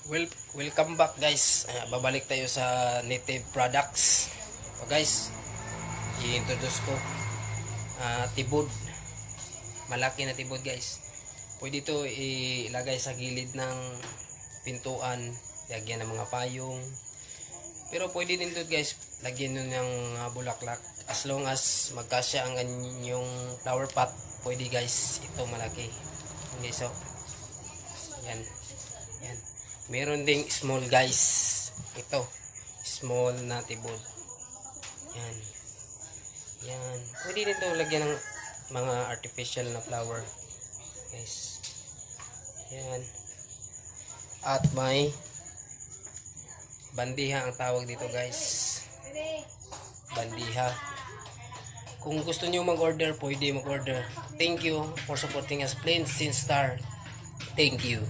Welcome back guys. Babalik tayo sa native products. So guys, i-introduce ko tibod. Malaki na tibod guys. Pwede ito ilagay sa gilid ng pintuan, lagyan ng mga payong. Pero pwede din ito guys, lagyan nyo ng bulaklak. As long as magkasya ang inyong flower pot, pwede guys. Ito malaki. Okay, so yan. Yan. Meron ding small guys. Ito. Small na tibod. Yan. Yan. Pwede dito lagyan ng mga artificial na flower. Guys. Yan. At may bandiha ang tawag dito guys. Bandiha. Kung gusto niyo mag-order, pwede mag-order. Thank you for supporting us. Plain Sin Star. Thank you.